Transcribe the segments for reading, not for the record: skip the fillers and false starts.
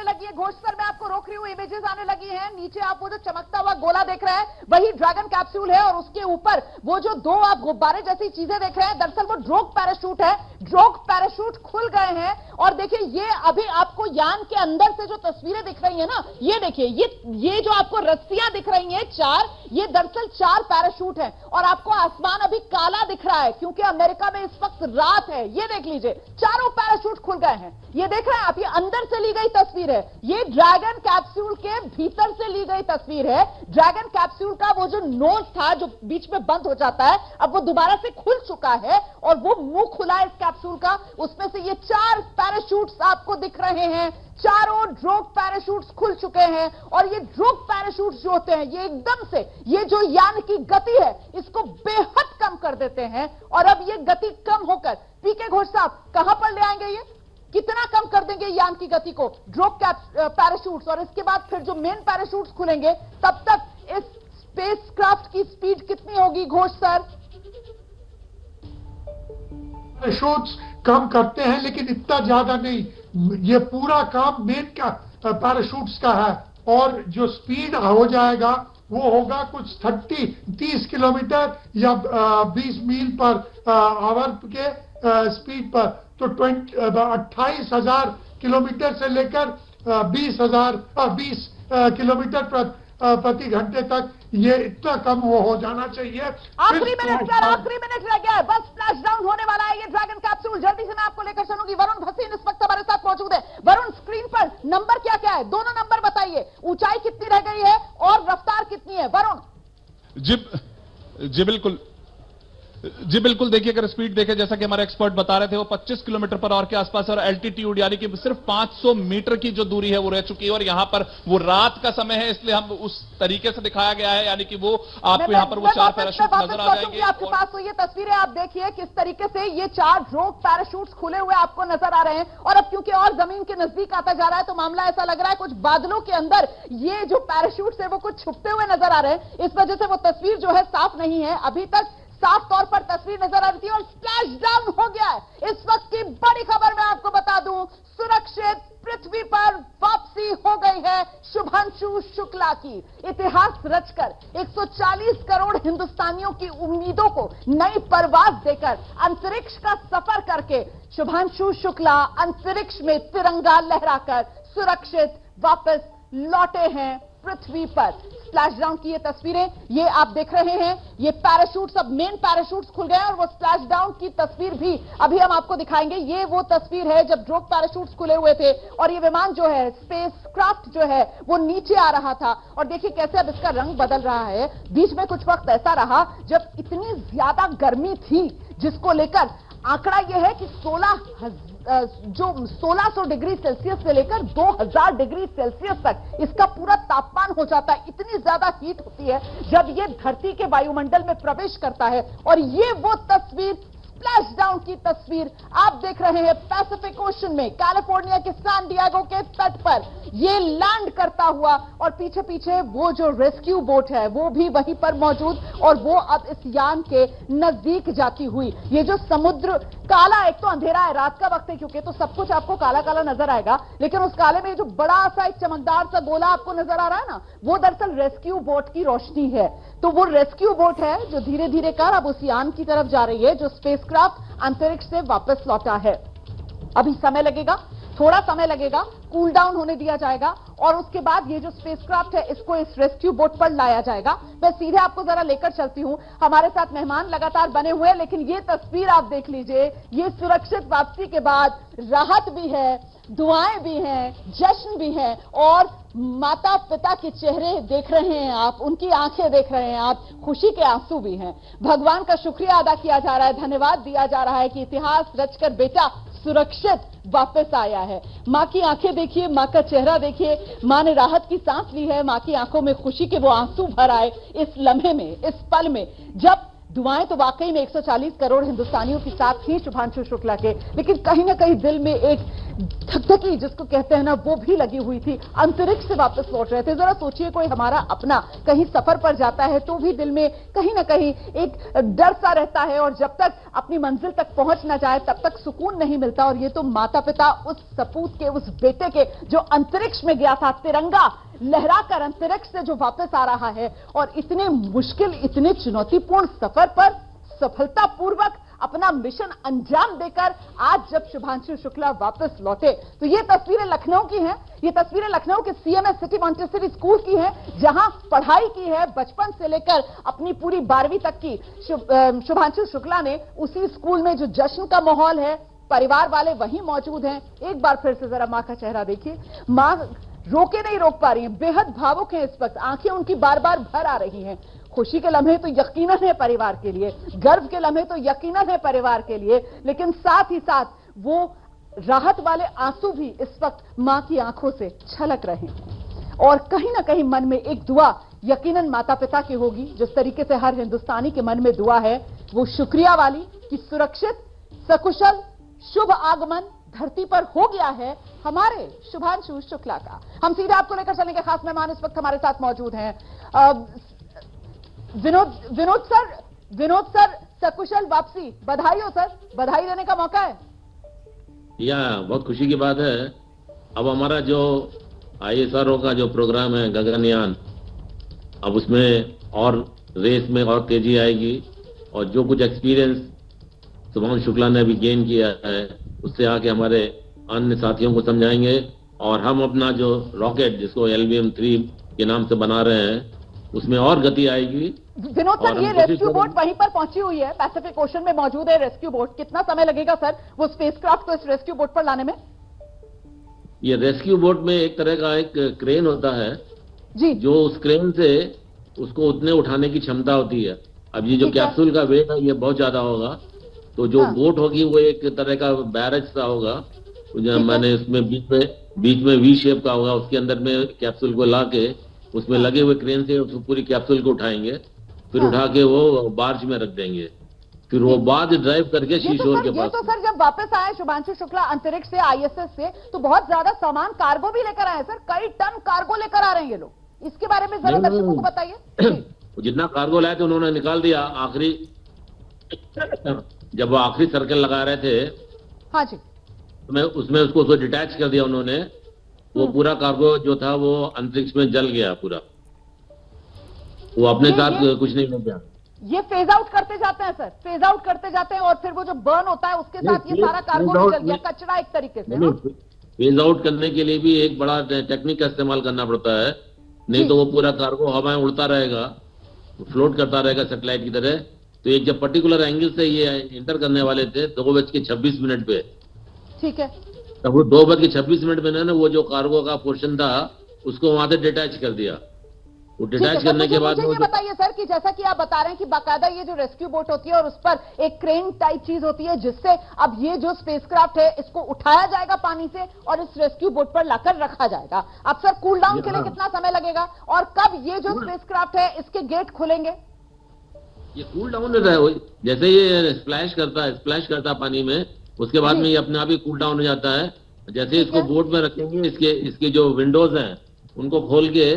लगी है। घोष सर, मैं आपको रोक रही हूँ, इमेजेस आने लगी हैं। नीचे आप वो जो चमकता हुआ गोला देख रहे हैं वही ड्रैगन कैप्सूल है, और उसके ऊपर वो जो दो आप गुब्बारे जैसी चीजें देख रहे हैं, दरअसल वो ड्रोग पैराशूट है। ड्रोग पैराशूट खुल गए हैं, और देखिए ये अभी आपको यान के अंदर से जो तस्वीरें दिख रही है ना, ये देखिए, ये जो आपको रस्सियां दिख रही हैं चार, ये दरअसल 4 पैराशूट है। और आपको आसमान अभी काला दिख रहा है क्योंकि अमेरिका में इस वक्त रात है। ये देख लीजिए, चारों पैराशूट खुल गए हैं। ये देख रहे हैं आप, ये अंदर से ली गई तस्वीर है, ये ड्रैगन कैप्सूल के भीतर से ली गई तस्वीर है। ड्रैगन कैप्सूल का वो जो नोज था जो बीच में बंद हो जाता है, अब वो दोबारा से खुल चुका है, और वो मुंह खुला है इस कैप्सूल का। उसमें से ये 4 पैराशूट्स आपको दिख रहे हैं। चारों ड्रोग पैराशूट्स खुल चुके हैं, और ये ड्रोग पैराशूट्स जो होते हैं ये एकदम से ये जो यान की गति है इसको बेहद कम कर देते हैं। और अब ये गति कम होकर पीके घोष साहब कहां पर ले आएंगे, ये कितना कम कर देंगे यान की गति को ड्रोग पैराशूट्स, और इसके बाद फिर जो मेन पैराशूट्स खुलेंगे तब तक इस स्पेसक्राफ्ट की स्पीड कितनी होगी घोष सर? पैराशूट्स कम करते हैं लेकिन इतना ज्यादा नहीं। ये पूरा काम मेन का पैराशूट्स का है, और जो स्पीड हो जाएगा वो होगा कुछ 30 किलोमीटर या 20 मील पर आवर के स्पीड पर। तो 28,000 किलोमीटर से लेकर 20 किलोमीटर प्रति घंटे तक ये इतना कम हो जाना चाहिए। आखिरी मिनट सर, आखिरी मिनट रह गया है, बस स्प्लैश डाउन होने वाला है ये ड्रैगन कैप्सूल। जल्दी से मैं आपको लेकर चलूंगी। वरुण भसीन इस वक्त हमारे साथ मौजूद है। वरुण, स्क्रीन पर नंबर क्या क्या है, दोनों नंबर बताइए, ऊंचाई कितनी रह गई है और रफ्तार कितनी है? वरुण जी बिल्कुल, देखिए अगर स्पीड देखें जैसा कि हमारे एक्सपर्ट बता रहे थे वो 25 किलोमीटर पर आवर के आसपास, और एल्टीट्यूड यानी कि सिर्फ 500 मीटर की जो दूरी है वो रह चुकी है। और यहां पर वो रात का समय है इसलिए हम उस तरीके से दिखाया गया है, यानी कि वो आपको यहां पर वो 4 पैराशूट नजर आ जाएंगे आपके पास। तो ये तस्वीरें आप देखिए किस तरीके से ये 4 ड्रोग पैराशूट्स खुले हुए आपको नजर आ रहे हैं। और अब क्योंकि और जमीन के नजदीक आता जा रहा है तो मामला ऐसा लग रहा है कुछ बादलों के अंदर ये जो पैराशूट्स है वो कुछ छुपते हुए नजर आ रहे हैं। इस वजह से वो तस्वीर जो है साफ नहीं है, अभी तक साफ तौर पर तस्वीर नजर आ रही थी, और स्प्लैश डाउन हो गया है। इस वक्त की बड़ी खबर मैं आपको बता दूं, सुरक्षित पृथ्वी पर वापसी हो गई है शुभांशु शुक्ला की। इतिहास रचकर 140 करोड़ हिंदुस्तानियों की उम्मीदों को नई परवाज देकर अंतरिक्ष का सफर करके शुभांशु शुक्ला अंतरिक्ष में तिरंगा लहराकर सुरक्षित वापस लौटे हैं पृथ्वी पर। स्प्लैश डाउन की ये तस्वीरें ये आप देख रहे हैं, ये पैराशूट्स, अब मेन पैराशूट्स खुल गए हैं, और वो स्प्लैश डाउन की तस्वीर भी अभी हम आपको दिखाएंगे। ये वो तस्वीर है जब ड्रोग पैराशूट्स खुले हुए थे और ये विमान जो है, स्पेसक्राफ्ट जो है वो नीचे आ रहा था। और देखिए कैसे अब इसका रंग बदल रहा है। बीच में कुछ वक्त ऐसा रहा जब इतनी ज्यादा गर्मी थी जिसको लेकर आंकड़ा यह है कि 1600 डिग्री सेल्सियस से लेकर 2000 डिग्री सेल्सियस तक इसका पूरा तापमान हो जाता है। इतनी ज्यादा हीट होती है जब ये धरती के वायुमंडल में प्रवेश करता है। और ये वो तस्वीर, स्प्लैश डाउन की तस्वीर आप देख रहे हैं पैसिफिक ओशन में, कैलिफोर्निया के सैन डिएगो के तट पर ये लैंड करता हुआ, और पीछे पीछे वो जो रेस्क्यू बोट है वो भी वहीं पर मौजूद, और वो अब इस यान के नजदीक जाती हुई। ये जो समुद्र काला, एक तो अंधेरा है, रात का वक्त है क्योंकि, तो सब कुछ आपको काला काला नजर आएगा, लेकिन उस काले में जो बड़ा सा एक चमकदार सा गोला आपको नजर आ रहा है ना, वो दरअसल रेस्क्यू बोट की रोशनी है। तो वो रेस्क्यू बोट है जो धीरे धीरे कर अब उस यान की तरफ जा रही है जो स्पेसक्राफ्ट अंतरिक्ष से वापस लौटा है। अभी समय लगेगा, थोड़ा समय लगेगा, कूल डाउन होने दिया जाएगा, और उसके बाद ये जो स्पेसक्राफ्ट है इसको इस रेस्क्यू बोट पर लाया जाएगा। मैं सीधे आपको जरा लेकर चलती हूं, हमारे साथ मेहमान लगातार बने हुए हैं, लेकिन ये तस्वीर आप देख लीजिए, ये सुरक्षित वापसी के बाद राहत भी है, दुआएं भी हैं, जश्न भी है, और माता पिता के चेहरे देख रहे हैं आप, उनकी आंखें देख रहे हैं आप, खुशी के आंसू भी हैं। भगवान का शुक्रिया अदा किया जा रहा है, धन्यवाद दिया जा रहा है कि इतिहास रचकर बेटा सुरक्षित वापस आया है। मां की आंखें देखिए, मां का चेहरा देखिए, मां ने राहत की सांस ली है, मां की आंखों में खुशी के वो आंसू भर आए इस लम्हे में, इस पल में, जब दुआएं तो वाकई में 140 करोड़ हिंदुस्तानियों के साथ ही शुभांशु शुक्ला के, लेकिन कहीं ना कहीं दिल में एक धकधकी जिसको कहते हैं ना, वो भी लगी हुई थी। अंतरिक्ष से वापस लौट रहे थे। जरा सोचिए, कोई हमारा अपना कहीं सफर पर जाता है तो भी दिल में कहीं ना कहीं एक डर सा रहता है, और जब तक अपनी मंजिल तक पहुंच ना जाए तब तक सुकून नहीं मिलता। और ये तो माता पिता उस सपूत के, उस बेटे के जो अंतरिक्ष में गया था, तिरंगा लहराकर अंतरिक्ष से जो वापस आ रहा है, और इतने मुश्किल, इतने चुनौतीपूर्ण सफर पर सफलतापूर्वक अपना मिशन अंजाम देकर आज जब शुभांशु शुक्ला वापस लौटे, तो ये तस्वीरें लखनऊ की हैं। ये तस्वीरें लखनऊ के सीएमएस सिटी मॉन्टेसरी स्कूल की हैं, जहां पढ़ाई की है बचपन से लेकर अपनी पूरी 12वीं तक की शुभांशु शुक्ला ने। उसी स्कूल में जो जश्न का माहौल है, परिवार वाले वहीं मौजूद हैं। एक बार फिर से जरा मां का चेहरा देखिए। मां रोके नहीं रोक पा रही हैं, बेहद भावुक हैं इस वक्त, आंखें उनकी बार बार भर आ रही हैं। खुशी के लम्हे तो यकीनन है परिवार के लिए, गर्व के लम्हे तो यकीनन है परिवार के लिए, लेकिन साथ ही साथ वो राहत वाले आंसू भी इस वक्त मां की आंखों से छलक रहे हैं। और कहीं ना कहीं मन में एक दुआ यकीनन माता पिता की होगी, जिस तरीके से हर हिंदुस्तानी के मन में दुआ है वो शुक्रिया वाली कि सुरक्षित सकुशल शुभ आगमन धरती पर हो गया है हमारे शुभांशु शुक्ला का। हम सीधे आपको लेकर चलने के खास मेहमान इस वक्त हमारे साथ मौजूद हैं। विनोद सर सकुशल वापसी, बधाई हो सर, बधाई देने का मौका है। बहुत खुशी की बात है। अब हमारा जो ISRO का जो प्रोग्राम है गगनयान, अब उसमें और रेस में और तेजी आएगी, और जो कुछ एक्सपीरियंस शुभांशु शुक्ला ने अभी गेन किया है उससे आके हमारे अन्य साथियों को समझाएंगे, और हम अपना जो रॉकेट जिसको LVM-3 के नाम से बना रहे हैं उसमें और गति आएगी। विनोद सर, ये रेस्क्यू बोट वहीं पर पहुंची हुई है, पैसिफिक ओशन में मौजूद है रेस्क्यू बोट। कितना समय लगेगा सर वो स्पेसक्राफ्ट को इस रेस्क्यू बोट पर लाने में? ये रेस्क्यू बोट में एक तरह का एक क्रेन होता है जी, जो उस क्रेन से उसको उतने उठाने की क्षमता होती है। अब ये जो कैप्सूल का वेट है ये बहुत ज्यादा होगा, तो जो बोट होगी वो एक तरह का बैरेज सा होगा, मैंने इसमें बीच में V शेप का होगा, उसके अंदर में कैप्सूल को ला के उसमें लगे हुए क्रेन से उस पूरी कैप्सूल को उठाएंगे, फिर उठा के वो बार्ज में रख देंगे, फिर वो बार्ज ड्राइव करके शीशोर के पास। तो सर जब वापस आए शुभांशु शुक्ला अंतरिक्ष से, ISS से, तो बहुत ज्यादा सामान कार्गो भी लेकर आए सर, कई टन कार्गो लेकर आ रहे हैं ये लोग, इसके बारे में जरा दर्शकों को बताइए। जितना कार्गो लाए थे उन्होंने निकाल दिया, आखिरी जब वो आखिरी सर्कल लगा रहे थे, हाँ जी, उसमें उसको डिटैच कर दिया उन्होंने। वो पूरा कार्गो जो था वो अंतरिक्ष में जल गया पूरा, वो अपने साथ कुछ नहीं ले गया। ये फेज आउट करते जाते हैं सर, फेज आउट करते जाते हैं, और फिर वो जो बर्न होता है उसके साथ ये सारा कार्गो भी जल गया, कचरा एक तरीके से। फेज आउट करने के लिए भी एक बड़ा टेक्निक का इस्तेमाल करना पड़ता है, नहीं तो वो पूरा कार्गो हवाएं उड़ता रहेगा, फ्लोट करता रहेगा सैटेलाइट की तरह। तो एक जब पर्टिकुलर एंगल से ये एंटर करने वाले थे 2:26 पे, ठीक है, तब वो 2:26 में ना वो जो कार्गो का पोर्शन था उसको वहां से डिटैच कर दिया। वो डिटैच करने के बाद मुझे ये बताइए सर कि जैसा कि आप बता रहे हैं कि बाकायदा ये जो रेस्क्यू बोट होती है और उस पर एक क्रेन टाइप चीज होती है, जिससे अब ये जो स्पेसक्राफ्ट है इसको उठाया जाएगा पानी से और इस रेस्क्यू बोट पर लाकर रखा जाएगा। अब सर कूल डाउन के लिए कितना समय लगेगा, और कब ये जो स्पेसक्राफ्ट है इसके गेट खुलेंगे? ये कूल डाउन रहता है, जैसे ये स्प्लैश करता है पानी में, उसके बाद में ये अपने आप ही कूल डाउन हो जाता है। जैसे इसको बोट में रखेंगे, इसके जो विंडोज हैं उनको खोल के,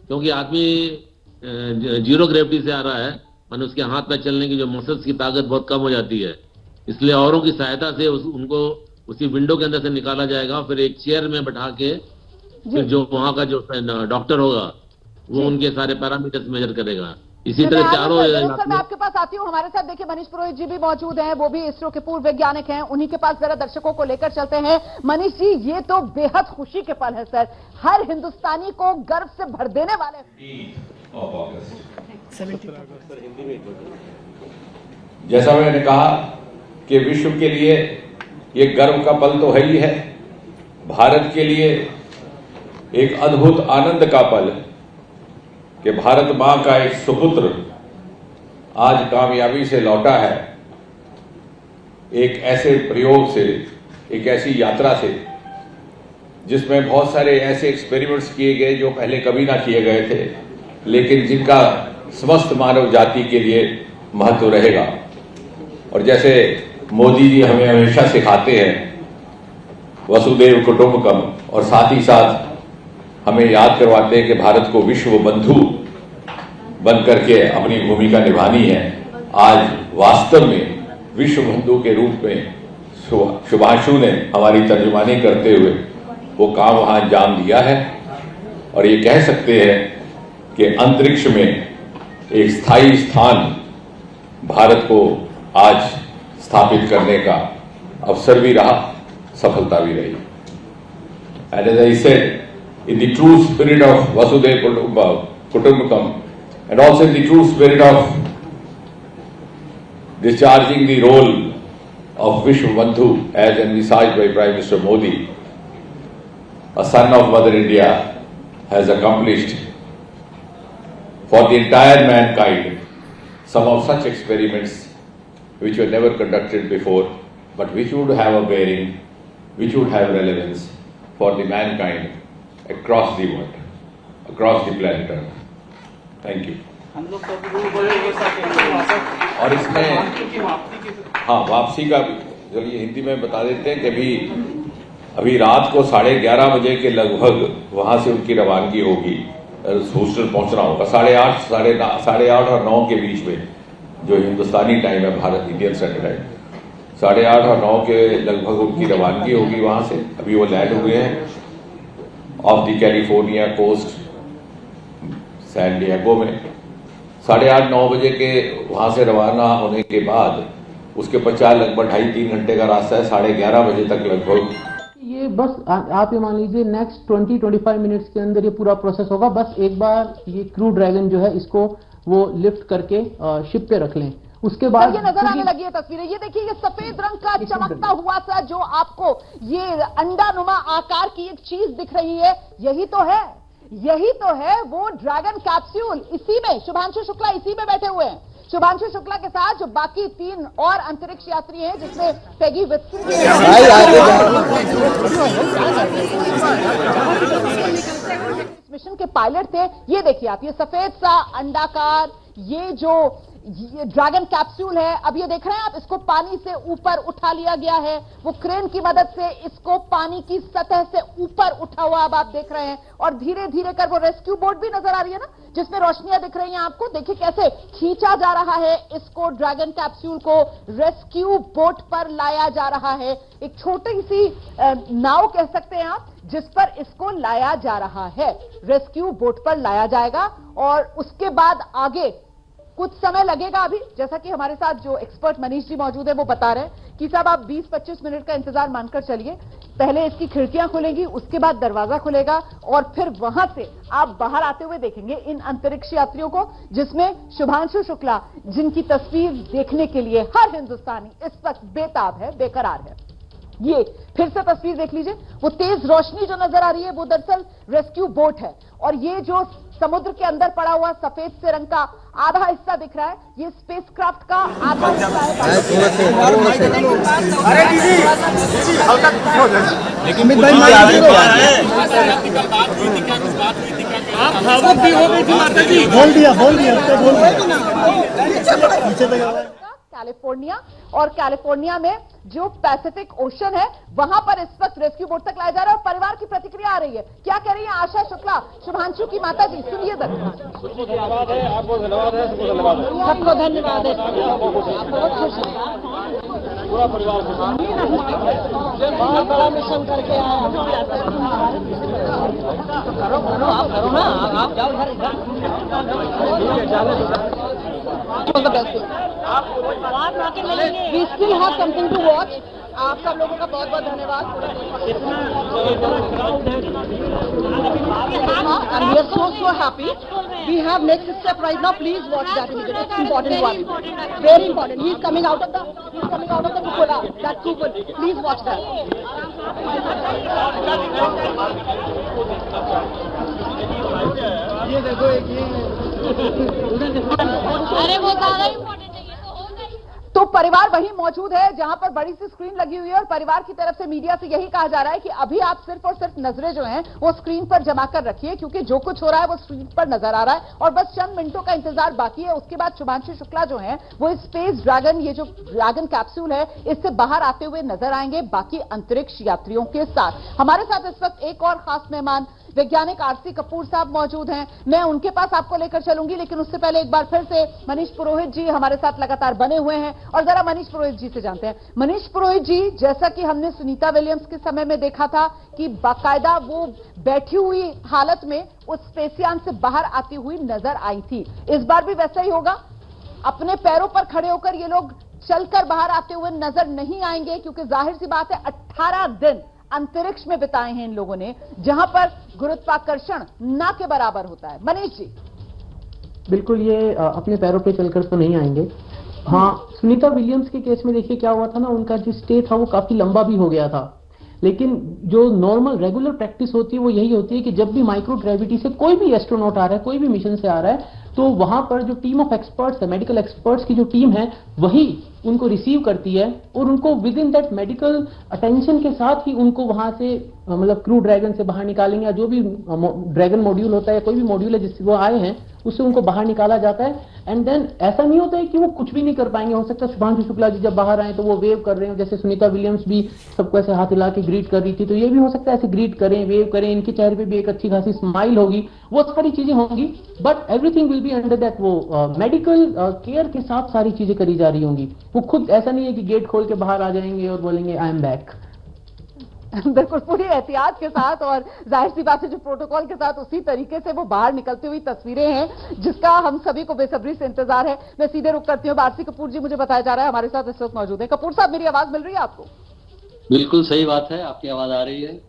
क्योंकि आदमी जीरो ग्रेविटी से आ रहा है, माने उसके हाथ पैर चलने की जो मसल्स की ताकत बहुत कम हो जाती है, इसलिए औरों की सहायता से उनको उसी विंडो के अंदर से निकाला जाएगा। फिर एक चेयर में बैठा के फिर जो वहां का जो डॉक्टर होगा वो उनके सारे पैरामीटर्स मेजर करेगा। इसी तरह चारों। मैं आपके पास आती हूँ, हमारे साथ देखिए मनीष पुरोहित जी भी मौजूद हैं, वो भी इसरो के पूर्व वैज्ञानिक हैं, उन्हीं के पास जरा दर्शकों को लेकर चलते हैं। मनीष जी, ये तो बेहद खुशी के पल है सर, हर हिंदुस्तानी को गर्व से भर देने वाले। जैसा मैंने कहा कि विश्व के लिए ये गर्व का पल तो है ही है, भारत के लिए एक अद्भुत आनंद का पल कि भारत मां का एक सुपुत्र आज कामयाबी से लौटा है, एक ऐसे प्रयोग से, एक ऐसी यात्रा से जिसमें बहुत सारे ऐसे एक्सपेरिमेंट्स किए गए जो पहले कभी ना किए गए थे, लेकिन जिनका समस्त मानव जाति के लिए महत्व रहेगा। और जैसे मोदी जी हमें हमेशा सिखाते हैं वसुदेव कुटुंबकम और साथ ही साथ हमें याद करवाते हैं कि भारत को विश्व बंधु बनकर के अपनी भूमिका निभानी है। आज वास्तव में विश्व बंधु के रूप में शुभांशु ने हमारी तर्जुमानी करते हुए वो काम वहां अंजाम दिया है और ये कह सकते हैं कि अंतरिक्ष में एक स्थायी स्थान भारत को आज स्थापित करने का अवसर भी रहा, सफलता भी रही। And as I said, in the true spirit of Vasudev Kutumbakam and also in the true spirit of discharging the role of Vishwa Bandhu as envisaged by Prime Minister Modi, a son of Mother India has accomplished for the entire mankind some of such experiments which were never conducted before, but which would have a bearing, which would have relevance for the mankind across the world, across the planet Earth. Thank you. और इसमें हाँ, वापसी का भी चलिए हिंदी में बता देते हैं कि अभी रात को 11:30 बजे के लगभग वहां से उनकी रवानगी होगी। हूस्टन पहुंचना होगा 8:30 और 9 के बीच में, जो हिंदुस्तानी टाइम है, भारत इंडियन स्टैंडर्ड टाइम, 8:30 और 9 के लगभग उनकी रवानगी होगी वहां से। अभी वो लैंड हुए हैं off the California coast San Diego में। 8:30-9 बजे के वहां से रवाना होने के बाद उसके पश्चात लगभग 2.5-3 घंटे का रास्ता है। 11:30 बजे तक लगभग ये बस आप ये मान लीजिए नेक्स्ट 20-25 मिनट्स के अंदर ये पूरा प्रोसेस होगा। बस एक बार ये क्रू ड्रैगन जो है इसको वो लिफ्ट करके शिप पे रख लें, उसके बाद ये नजर आने लगी है तस्वीरें। ये देखिए, ये सफेद रंग का चमकता हुआ सा जो आपको ये अंडानुमा आकार की एक चीज दिख रही है, यही तो है वो ड्रैगन कैप्सूल। इसी में शुभांशु शुक्ला इसी में बैठे हुए हैं। शुभांशु शुक्ला के साथ जो बाकी 3 और अंतरिक्ष यात्री हैं, जिसमें पेगी विल्सन इस मिशन के पायलट थे। ये देखिए आप, ये सफेद सा अंडाकार ये जो ये ड्रैगन कैप्सूल है, अब ये देख रहे हैं आप, इसको पानी से ऊपर उठा लिया गया है। वो क्रेन की मदद से इसको पानी की सतह से ऊपर उठा हुआ अब आप देख रहे हैं, और धीरे धीरे कर वो रेस्क्यू बोट भी नजर आ रही है ना, जिसमें रोशनियां दिख रही हैं आपको। देखिए कैसे खींचा जा रहा है इसको, ड्रैगन कैप्सूल को रेस्क्यू बोट पर लाया जा रहा है। एक छोटी सी नाव कह सकते हैं आप, जिस पर इसको लाया जा रहा है, रेस्क्यू बोट पर लाया जाएगा। और उसके बाद आगे कुछ समय लगेगा अभी, जैसा कि हमारे साथ जो एक्सपर्ट मनीष जी मौजूद है वो बता रहे हैं कि साहब आप 20-25 मिनट का इंतजार मानकर चलिए। पहले इसकी खिड़कियां खुलेंगी, उसके बाद दरवाजा खुलेगा और फिर वहां से आप बाहर आते हुए देखेंगे इन अंतरिक्ष यात्रियों को, जिसमें शुभांशु शुक्ला, जिनकी तस्वीर देखने के लिए हर हिंदुस्तानी इस वक्त बेताब है, बेकरार है। ये फिर से तस्वीर देख लीजिए, वो तेज रोशनी जो नजर आ रही है वो दरअसल रेस्क्यू बोट है, और ये जो समुद्र के अंदर पड़ा हुआ सफेद से रंग का आधा हिस्सा दिख रहा है, ये स्पेसक्राफ्ट का आधा हिस्सा है। कैलिफोर्निया, और कैलिफोर्निया में जो पैसिफिक ओशन है वहां पर इस वक्त रेस्क्यू बोट तक लाया जा रहा है। और परिवार की प्रतिक्रिया आ रही है, क्या कह रही है आशा शुक्ला, शुभांशु की माता जी, सुनिए जरा। सबको धन्यवाद है, आपको धन्यवाद है, सबको धन्यवाद है, सबको धन्यवाद है। पूरा परिवार बड़ा मिशन करके आया। करो ना, आप जाओ We still have something to watch. आप सब लोगों का बहुत बहुत धन्यवाद। And we are so happy. We have next step right now. Please watch that. It's important one. Very important. He's coming out of the cupola. That cupola. Please watch that. ये देखो अरे वो ज्यादा इम्पोर्टेंट है, ये तो हो गई। तो परिवार वही मौजूद है जहां पर बड़ी सी स्क्रीन लगी हुई है और परिवार की तरफ से मीडिया से यही कहा जा रहा है कि अभी आप सिर्फ और सिर्फ नजरें जो हैं वो स्क्रीन पर जमा कर रखिए, क्योंकि जो कुछ हो रहा है वो स्क्रीन पर नजर आ रहा है और बस चंद मिनटों का इंतजार बाकी है। उसके बाद शुभांशु शुक्ला जो है वो स्पेस ड्रैगन, ये जो ड्रैगन कैप्सूल है, इससे बाहर आते हुए नजर आएंगे बाकी अंतरिक्ष यात्रियों के साथ। हमारे साथ इस वक्त एक और खास मेहमान वैज्ञानिक आरसी कपूर साहब मौजूद हैं। मैं उनके पास आपको लेकर चलूंगी, लेकिन उससे पहले एक बार फिर से मनीष पुरोहित जी हमारे साथ लगातार बने हुए हैं और जरा मनीष पुरोहित जी से जानते हैं। मनीष पुरोहित जी, जैसा कि हमने सुनीता विलियम्स के समय में देखा था कि बाकायदा वो बैठी हुई हालत में उस स्पेसयान से बाहर आती हुई नजर आई थी, इस बार भी वैसा ही होगा? अपने पैरों पर खड़े होकर ये लोग चलकर बाहर आते हुए नजर नहीं आएंगे, क्योंकि जाहिर सी बात है 18 दिन अंतरिक्ष में बिताए हैं इन लोगों ने, जहां पर गुरुत्वाकर्षण ना के बराबर होता है। मनीष जी। बिल्कुल, ये अपने पैरों पे चलकर तो नहीं आएंगे। हाँ, सुनीता विलियम्स के केस में देखिए क्या हुआ था ना, उनका जो स्टे था वो काफी लंबा भी हो गया था, लेकिन जो नॉर्मल रेगुलर प्रैक्टिस होती है वो यही होती है कि जब भी माइक्रो ग्रेविटी से कोई भी एस्ट्रोनॉट आ रहा है, कोई भी मिशन से आ रहा है, तो वहां पर जो टीम ऑफ एक्सपर्ट्स है, मेडिकल एक्सपर्ट्स की जो टीम है, वही उनको रिसीव करती है और उनको with in that medical attention के साथ ही उनको वहां से मतलब क्रू ड्रैगन से बाहर निकालेंगे, या जो भी ड्रैगन मॉड्यूल होता है या कोई भी मॉड्यूल है जिससे वो आए हैं उससे उनको बाहर निकाला जाता है। एंड देन ऐसा नहीं होता है कि वो कुछ भी नहीं कर पाएंगे। हो सकता है शुभांशु शुक्ला जी जब बाहर आए तो वो वेव कर रहे हो, जैसे सुनीता विलियम्स भी सबको ऐसे हाथ हिला के ग्रीट कर रही थी, तो ये भी हो सकता है ऐसे ग्रीट करें, वेव करें, इनके चेहरे पे भी एक अच्छी खासी स्माइल होगी, वो सारी चीजें होंगी, but everything will be under that, वो मेडिकल केयर के साथ सारी चीजें करी जा रही होंगी। वो खुद ऐसा नहीं है कि गेट खोल के बाहर आ जाएंगे और बोलेंगे आई एम बैक। बिल्कुल पूरी एहतियात के साथ और जाहिर सी बात है जो प्रोटोकॉल के साथ उसी तरीके से वो बाहर निकलती हुई तस्वीरें हैं, जिसका हम सभी को बेसब्री से इंतजार है। मैं सीधे रुक करती हूँ, आरसी कपूर जी मुझे बताया जा रहा है हमारे साथ इस वक्त मौजूद है। कपूर साहब, मेरी आवाज मिल रही है आपको? बिल्कुल सही बात है, आपकी आवाज आ रही है।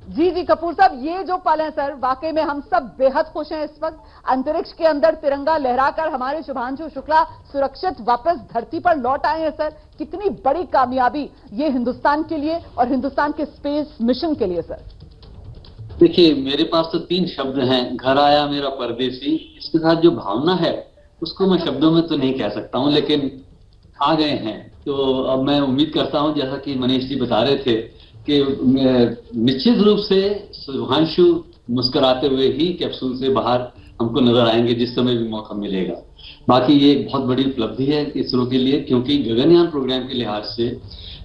जी जी कपूर साहब, ये जो पल है सर, वाकई में हम सब बेहद खुश हैं। इस वक्त अंतरिक्ष के अंदर तिरंगा लहराकर हमारे शुभांशु शुक्ला सुरक्षित वापस धरती पर लौट आए हैं सर। कितनी बड़ी कामयाबी ये हिंदुस्तान के लिए और हिंदुस्तान के स्पेस मिशन के लिए सर। देखिए, मेरे पास तो 3 शब्द हैं, घर आया मेरा परदेसी। इसके साथ जो भावना है उसको मैं शब्दों में तो नहीं कह सकता हूं, लेकिन आ गए हैं। तो अब मैं उम्मीद करता हूं, जैसा कि मनीष जी बता रहे थे, कि निश्चित रूप से शुभांशु मुस्कुराते हुए ही कैप्सूल से बाहर हमको नजर आएंगे जिस समय भी मौका मिलेगा। बाकी ये एक बहुत बड़ी उपलब्धि है इसरो के लिए, क्योंकि गगनयान प्रोग्राम के लिहाज से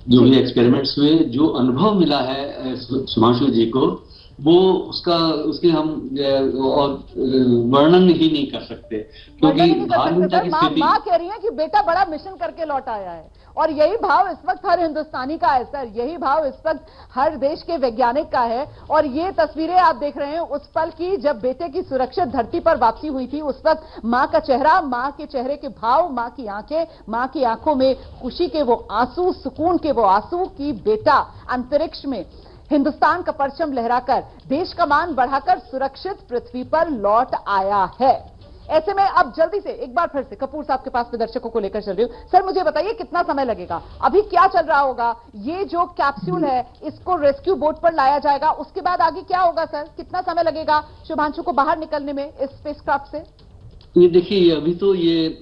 जो भी एक्सपेरिमेंट्स हुए, जो अनुभव मिला है शुभांशु जी को, वो उसके हम और वर्णन ही नहीं कर सकते, क्योंकि भाग्यता की स्थिति। माँ कह रही है कि बेटा बड़ा मिशन करके लौट आया है, और यही भाव इस वक्त हर हिंदुस्तानी का है सर, यही भाव इस वक्त हर देश के वैज्ञानिक का है। और ये तस्वीरें आप देख रहे हैं उस पल की जब बेटे की सुरक्षित धरती पर वापसी हुई थी। उस वक्त माँ का चेहरा, माँ के चेहरे के भाव, माँ की आंखें, माँ की आंखों में खुशी के वो आंसू, सुकून के वो आंसू कि बेटा अंतरिक्ष में हिंदुस्तान का परचम लहराकर, देश का मान बढ़ाकर सुरक्षित पृथ्वी पर लौट आया है। ऐसे में अब जल्दी से एक बार फिर से कपूर साहब के पास में दर्शकों को लेकर चल रही हूं। सर मुझे बताइए कितना समय लगेगा, अभी क्या चल रहा होगा? ये जो कैप्सूल है इसको रेस्क्यू बोट पर लाया जाएगा, उसके बाद आगे क्या होगा सर? कितना समय लगेगा शुभांशु को बाहर निकलने में इस स्पेसक्राफ्ट से? ये देखिए, अभी तो ये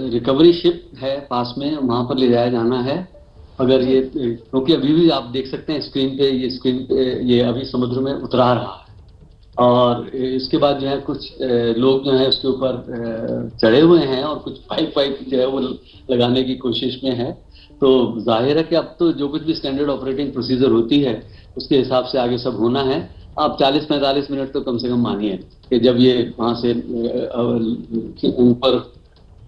रिकवरी शिप है पास में, वहां पर ले जाया जाना है। अगर ये, क्योंकि अभी भी आप देख सकते हैं स्क्रीन पे ये अभी समुद्र में उतरा रहा है, और इसके बाद जो है कुछ लोग जो है उसके ऊपर चढ़े हुए हैं और कुछ पाइप जो है वो लगाने की कोशिश में है। तो जाहिर है कि अब तो जो कुछ भी स्टैंडर्ड ऑपरेटिंग प्रोसीजर होती है उसके हिसाब से आगे सब होना है। आप 40-45 मिनट तो कम से कम मानिए कि जब ये वहां से ऊपर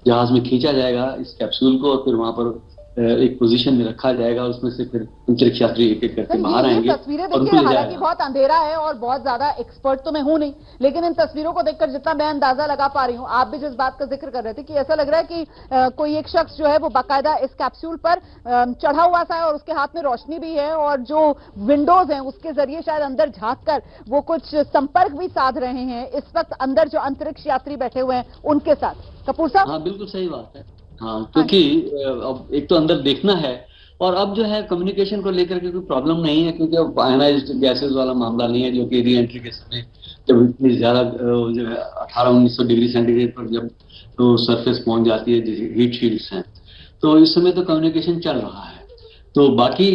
जहाज में खींचा जाएगा इस कैप्सूल को, और फिर वहां पर एक पोजीशन में रखा जाएगा, उसमें से फिर अंतरिक्ष यात्री एक एक करके बाहर आएंगे। तस्वीरें देखिए, हालांकि बहुत अंधेरा है और बहुत ज्यादा एक्सपर्ट तो मैं हूं नहीं, लेकिन इन तस्वीरों को देखकर जितना मैं अंदाजा लगा पा रही हूं, आप भी जिस बात का जिक्र कर रहे थे कि ऐसा लग रहा है कि कोई एक शख्स जो है वो बाकायदा इस कैप्सूल पर चढ़ा हुआ सा है और उसके हाथ में रोशनी भी है, और जो विंडोज हैं उसके जरिए शायद अंदर झांक कर वो कुछ संपर्क भी साध रहे हैं इस वक्त अंदर जो अंतरिक्ष यात्री बैठे हुए हैं उनके साथ। कपूर साहब, हाँ बिल्कुल सही बात है। हाँ, क्योंकि अब एक तो अंदर देखना है, और अब जो है कम्युनिकेशन को लेकर के कोई प्रॉब्लम नहीं है, क्योंकि अब आयनाइज्ड गैसेस वाला मामला नहीं है, जो कि री एंट्री के समय जब इतनी ज्यादा जो है 1800-1900 डिग्री सेंटीग्रेड पर जब तो सरफेस पहुंच जाती है, जैसे हीट शील्ड्स हैं, तो इस समय तो कम्युनिकेशन चल रहा है। तो बाकी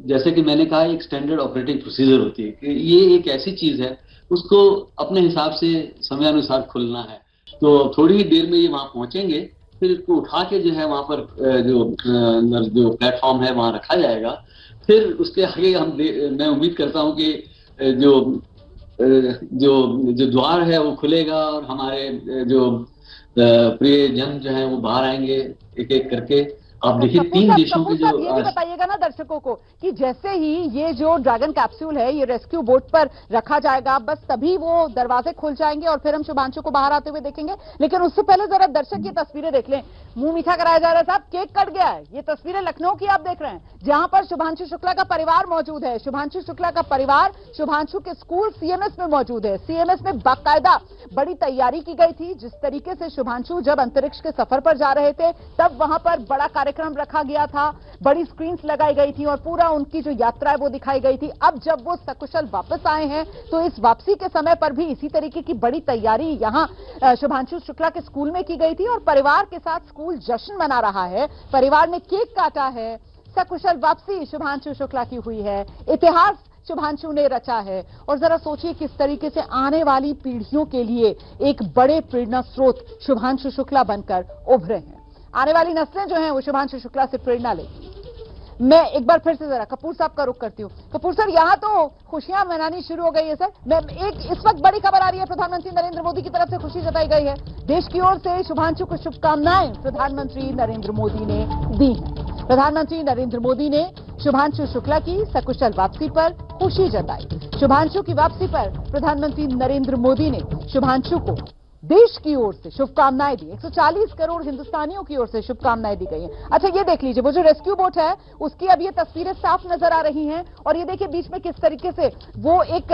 जैसे कि मैंने कहा, एक स्टैंडर्ड ऑपरेटिंग प्रोसीजर होती है कि ये एक ऐसी चीज है, उसको अपने हिसाब से समयानुसार खुलना है। तो थोड़ी ही देर में ये वहां पहुंचेंगे, फिर इसको उठा के जो है वहां पर जो प्लेटफॉर्म है वहां रखा जाएगा। फिर उसके आगे मैं उम्मीद करता हूं कि जो जो द्वार है वो खुलेगा और हमारे जो प्रिय जन जो है वो बाहर आएंगे एक एक करके। आप देखिए, 3 देशों के जो ये भी बताइएगा ना दर्शकों को कि जैसे ही ये जो ड्रैगन कैप्सूल है ये रेस्क्यू बोट पर रखा जाएगा, बस तभी वो दरवाजे खुल जाएंगे और फिर हम शुभांशु को बाहर आते हुए देखेंगे। लेकिन उससे पहले जरा दर्शक ये तस्वीरें देख लें। मुंह मीठा कराया जा रहा है साहब, केक कट गया है। ये तस्वीरें लखनऊ की आप देख रहे हैं, जहां पर शुभांशु शुक्ला का परिवार मौजूद है। शुभांशु शुक्ला का परिवार शुभांशु के स्कूल सीएमएस में मौजूद है। सीएमएस में बाकायदा बड़ी तैयारी की गई थी। जिस तरीके से शुभांशु जब अंतरिक्ष के सफर पर जा रहे थे, तब वहां पर बड़ा कार्यक्रम रखा गया था, बड़ी स्क्रीन्स लगाई गई थी और पूरा उनकी जो यात्रा है वो दिखाई गई थी। अब जब वो सकुशल वापस आए हैं, तो इस वापसी के समय पर भी इसी तरीके की बड़ी तैयारी यहां शुभांशु शुक्ला के स्कूल में की गई थी और परिवार के साथ स्कूल जश्न मना रहा है। परिवार ने केक काटा है। सकुशल वापसी शुभांशु शुक्ला की हुई है। इतिहास शुभांशु ने रचा है। और जरा सोचिए किस तरीके से आने वाली पीढ़ियों के लिए एक बड़े प्रेरणा स्रोत शुभांशु शुक्ला बनकर उभरे हैं। आने वाली नस्लें जो हैं वो शुभांशु शुक्ला से प्रेरणा लेंगी। मैं एक बार फिर से जरा कपूर साहब का रुख करती हूँ। कपूर सर, यहाँ तो खुशियां मनानी शुरू हो गई है सर। मैं इस वक्त बड़ी खबर आ रही है, प्रधानमंत्री नरेंद्र मोदी की तरफ से खुशी जताई गई है। देश की ओर से शुभांशु को शुभकामनाएं प्रधानमंत्री नरेंद्र मोदी ने दी हैं। प्रधानमंत्री नरेंद्र मोदी ने शुभांशु शुक्ला की सकुशल वापसी पर खुशी जताई। शुभांशु की वापसी पर प्रधानमंत्री नरेंद्र मोदी ने शुभांशु को देश की ओर से शुभकामनाएं दी। 140 करोड़ हिंदुस्तानियों की ओर से शुभकामनाएं दी गई हैं। अच्छा, ये देख लीजिए, वो जो रेस्क्यू बोट है उसकी अब ये तस्वीरें साफ नजर आ रही हैं और ये देखिए बीच में किस तरीके से वो एक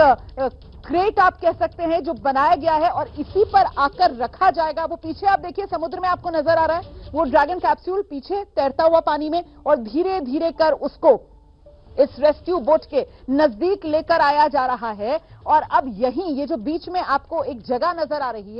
क्रेट आप कह सकते हैं जो बनाया गया है और इसी पर आकर रखा जाएगा। वो पीछे आप देखिए समुद्र में आपको नजर आ रहा है वो ड्रैगन कैप्सूल पीछे तैरता हुआ पानी में, और धीरे धीरे कर उसको इस रेस्क्यू बोट के नजदीक लेकर आया जा रहा है। और अब यहीं ये जो बीच में आपको एक जगह नजर आ रही है